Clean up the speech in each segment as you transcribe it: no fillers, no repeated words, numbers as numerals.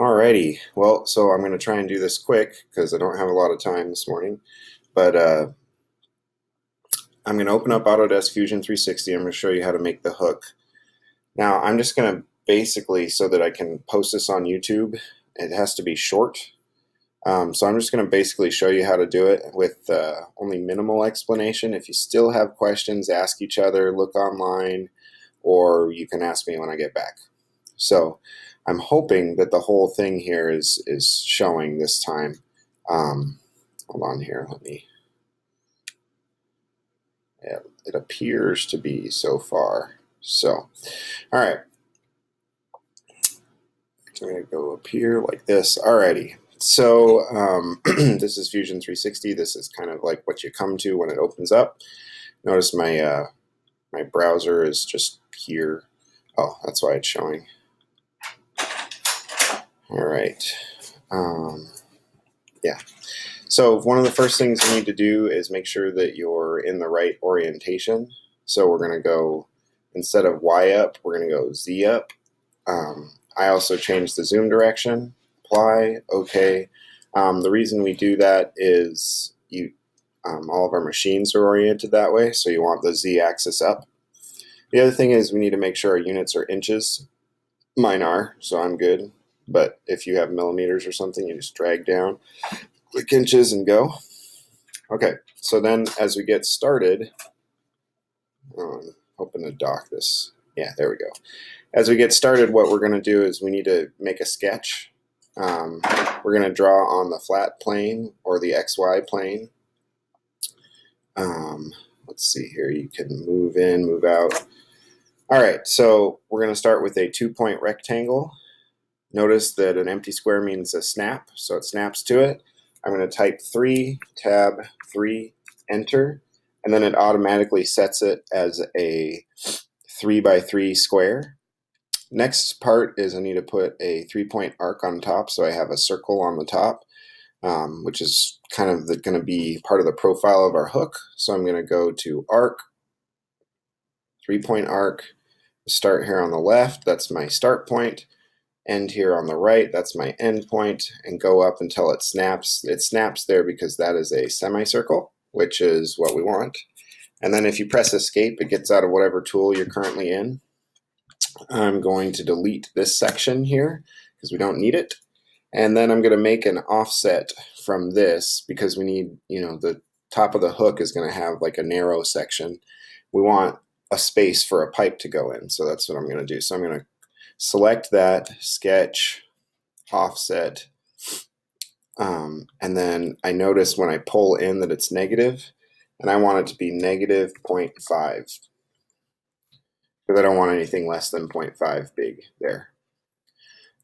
Alrighty, well, so I'm going to try and do this quick because I don't have a lot of time this morning, but I'm going to open up Autodesk Fusion 360. I'm going to show you how to make the hook. Now, I'm just going to basically, so that I can post this on YouTube, it has to be short. So I'm just going to basically show you how to do it with only minimal explanation. If you still have questions, ask each other, look online, or you can ask me when I get back. So I'm hoping that the whole thing here is showing this time. Hold on here, yeah, it appears to be so far. So, all right, I'm gonna go up here like this. Alrighty, so this is Fusion 360. This is kind of like what you come to when it opens up. Notice my my browser is just here. Oh, that's why it's showing. All right. Yeah. So one of the first things you need to do is make sure that you're in the right orientation. So we're going to go, instead of Y up, we're going to go Z up. I also changed the zoom direction. Apply. OK. The reason we do that is all of our machines are oriented that way, so you want the Z axis up. The other thing is we need to make sure our units are inches. Mine are, so I'm good. But if you have millimeters or something, you just drag down, click inches, and go. Okay, so then as we get started, hoping to dock this. Yeah, there we go. As we get started, what we're going to do is we need to make a sketch. We're going to draw on the flat plane or the XY plane. Let's see here. You can move in, move out. All right, so we're going to start with a 2-point rectangle. Notice that an empty square means a snap, so it snaps to it. I'm going to type 3, tab 3, enter, and then it automatically sets it as a 3x3 square. Next part is I need to put a 3-point arc on top, so I have a circle on the top, which is kind of going to be part of the profile of our hook. So I'm going to go to arc, 3-point arc, start here on the left, that's my start point. End here on the right, that's my end point, and go up until it snaps. It snaps there because that is a semicircle, which is what we want. And then if you press escape, it gets out of whatever tool you're currently in. I'm going to delete this section here because we don't need it. And then I'm going to make an offset from this because we need, the top of the hook is going to have like a narrow section. We want a space for a pipe to go in, so that's what I'm going to do. So I'm going to select that, sketch, offset, and then I notice when I pull in that it's negative, and I want it to be negative 0.5 because I don't want anything less than 0.5 big there.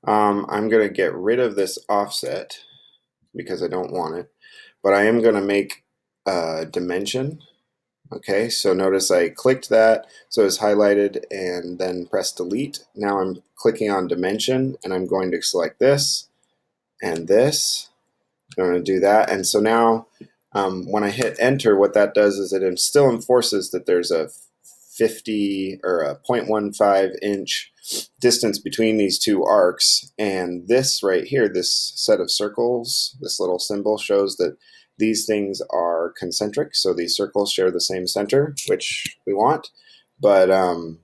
I'm going to get rid of this offset because I don't want it, but I am going to make a dimension. Okay, so notice I clicked that, so it's highlighted, and then press delete. Now I'm clicking on dimension, and I'm going to select this and this. I'm going to do that, and so now when I hit enter, what that does is it still enforces that there's a 50 or a 0.15 inch distance between these two arcs, and this right here, this set of circles, this little symbol shows that these things are concentric, so these circles share the same center, which we want, but I'm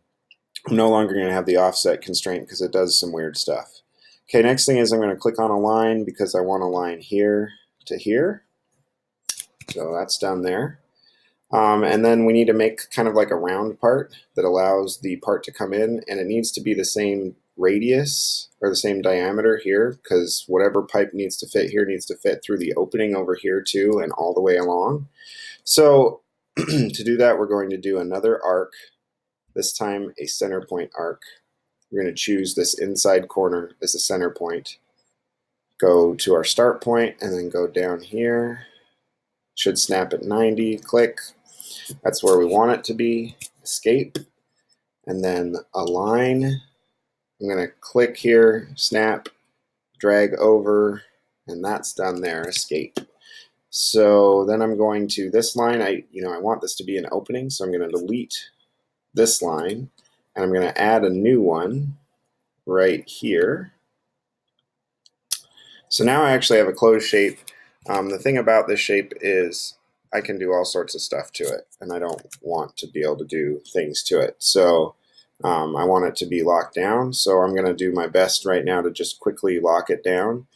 no longer going to have the offset constraint because it does some weird stuff. Okay, next thing is I'm going to click on a line because I want a line here to here, so that's down there. And then we need to make kind of like a round part that allows the part to come in, and it needs to be the same radius or the same diameter here because whatever pipe needs to fit here needs to fit through the opening over here too and all the way along. So to do that, we're going to do another arc, this time a center point arc. We're going to choose this inside corner as the center point. Go to our start point and then go down here. Should snap at 90, click. That's where we want it to be. Escape, and then align. I'm going to click here, snap, drag over, and that's done there, escape. So then I'm going to this line, I want this to be an opening, so I'm going to delete this line, and I'm going to add a new one right here. So now I actually have a closed shape. The thing about this shape is I can do all sorts of stuff to it, and I don't want to be able to do things to it. So I want it to be locked down, so I'm going to do my best right now to just quickly lock it down.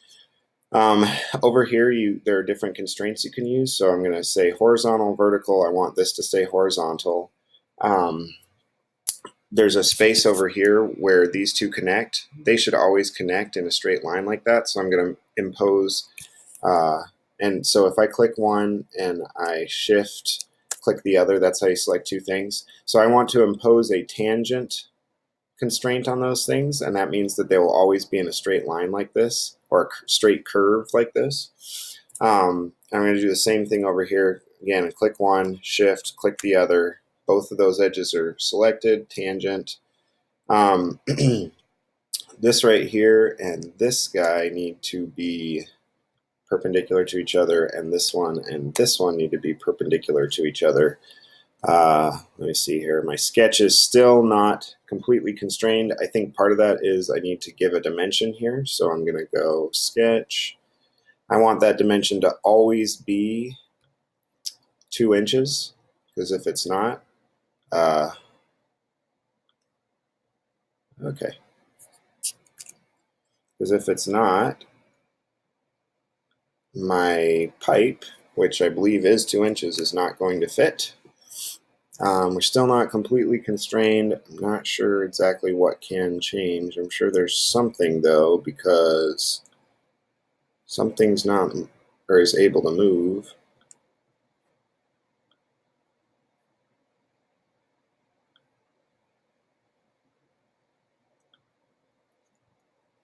Over here, there are different constraints you can use. So I'm going to say horizontal, vertical. I want this to stay horizontal. There's a space over here where these two connect. They should always connect in a straight line like that. So I'm going to impose, and so if I click one and I shift, click the other, that's how you select two things. So I want to impose a tangent constraint on those things, and that means that they will always be in a straight line like this, or a straight curve like this. I'm going to do the same thing over here. Again, click one, shift, click the other. Both of those edges are selected, tangent. This right here and this guy need to be perpendicular to each other, and this one need to be perpendicular to each other. Let me see here. My sketch is still not completely constrained. I think part of that is I need to give a dimension here. So I'm going to go sketch. I want that dimension to always be 2 inches, because if it's not, okay. Because if it's not, my pipe, which I believe is 2 inches, is not going to fit. We're still not completely constrained. I'm not sure exactly what can change. I'm sure there's something though, because something's not or is able to move.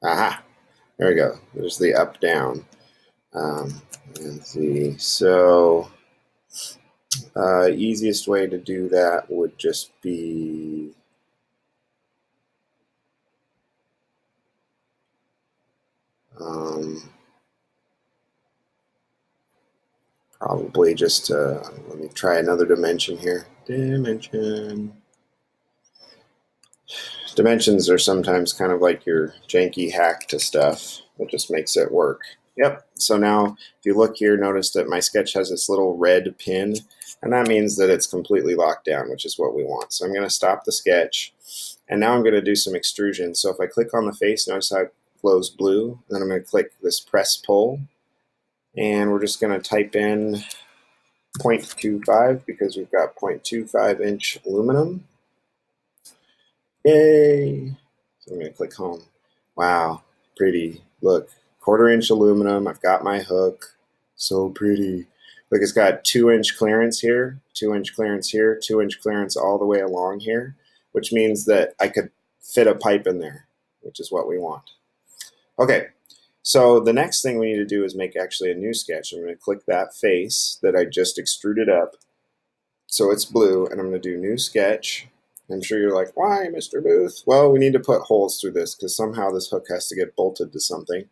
Aha, there we go. There's the up down. Let's see. So easiest way to do that would just be probably just let me try another dimension here. Dimensions are sometimes kind of like your janky hack to stuff that just makes it work. Yep. So now if you look here, notice that my sketch has this little red pin, and that means that it's completely locked down, which is what we want. So I'm going to stop the sketch, and now I'm going to do some extrusion. So if I click on the face, notice how it glows blue. And then I'm going to click this press pull, and we're just going to type in 0.25 because we've got 0.25 inch aluminum. Yay! So I'm going to click home. Wow, pretty. Look, 1/4 inch aluminum. I've got my hook. So pretty. Look, it's got 2-inch clearance here, 2-inch clearance here, 2-inch clearance all the way along here, which means that I could fit a pipe in there, which is what we want. Okay, so the next thing we need to do is make actually a new sketch. I'm going to click that face that I just extruded up so it's blue, and I'm going to do new sketch. I'm sure you're like, why, Mr. Booth? Well, we need to put holes through this because somehow this hook has to get bolted to something.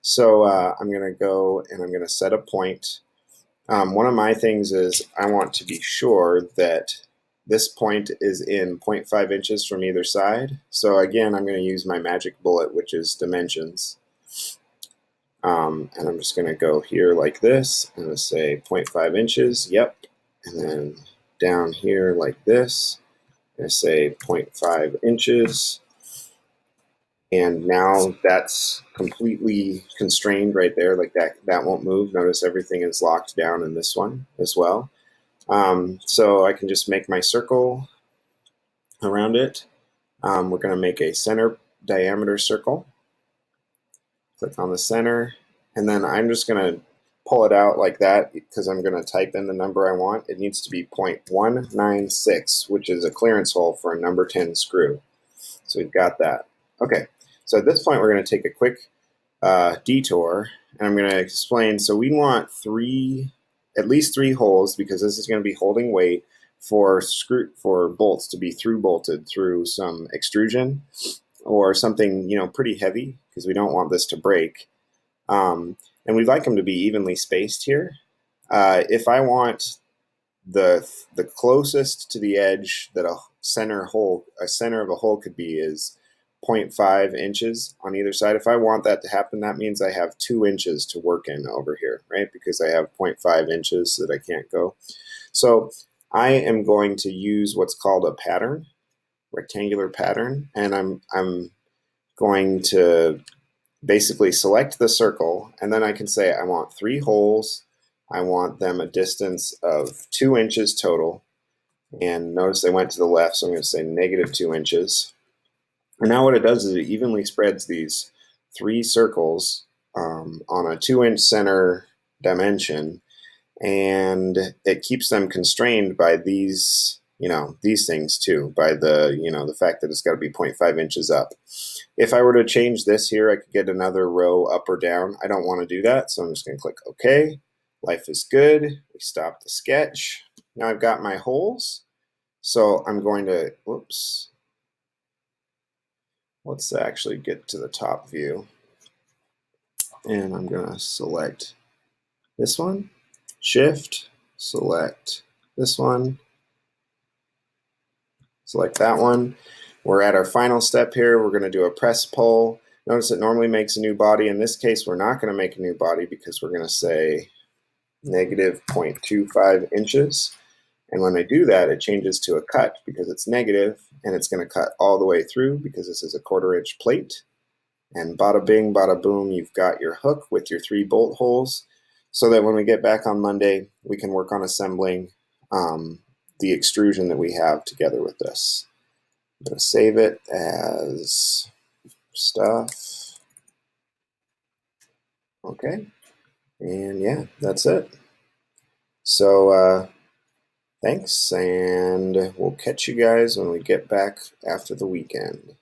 So I'm going to go and I'm going to set a point. One of my things is I want to be sure that this point is in 0.5 inches from either side. So again, I'm going to use my magic bullet, which is dimensions. And I'm just going to go here like this. I'm going to say 0.5 inches. Yep. And then down here like this. I say 0.5 inches, and now that's completely constrained right there, like that won't move. Notice everything is locked down in this one as well. So I can just make my circle around it. We're going to make a center diameter circle. Click on the center, and then I'm just going to pull it out like that because I'm going to type in the number I want. It needs to be 0.196, which is a clearance hole for a number 10 screw. So we've got that. Okay, so at this point we're going to take a quick detour, and I'm going to explain. So we want at least three holes, because this is going to be holding weight for bolts to be through bolted through some extrusion or something pretty heavy, because we don't want this to break. And we'd like them to be evenly spaced here. If I want the closest to the edge that a center of a hole could be is 0.5 inches on either side. If I want that to happen, that means I have 2 inches to work in over here, right? Because I have 0.5 inches that I can't go. So I am going to use what's called a pattern, rectangular pattern, and I'm going to basically select the circle, and then I can say I want 3 holes. I want them a distance of 2 inches total. And notice they went to the left, so I'm going to say -2 inches. And now what it does is it evenly spreads these 3 circles on a 2-inch center dimension, and it keeps them constrained by these, these things too, by the, the fact that it's got to be 0.5 inches up. If I were to change this here, I could get another row up or down. I don't want to do that, so I'm just going to click OK. Life is good. We stop the sketch. Now I've got my holes. So I'm going to, whoops, let's actually get to the top view. And I'm going to select this one, Shift, select this one, select that one. We're at our final step here. We're going to do a press pull. Notice it normally makes a new body. In this case, we're not going to make a new body because we're going to say -0.25 inches. And when I do that, it changes to a cut because it's negative, and it's going to cut all the way through because this is a 1/4 inch plate. And bada bing, bada boom, you've got your hook with your 3 bolt holes, so that when we get back on Monday, we can work on assembling the extrusion that we have together with this. I'm going to save it as stuff. Okay. And yeah, that's it. So thanks, and we'll catch you guys when we get back after the weekend.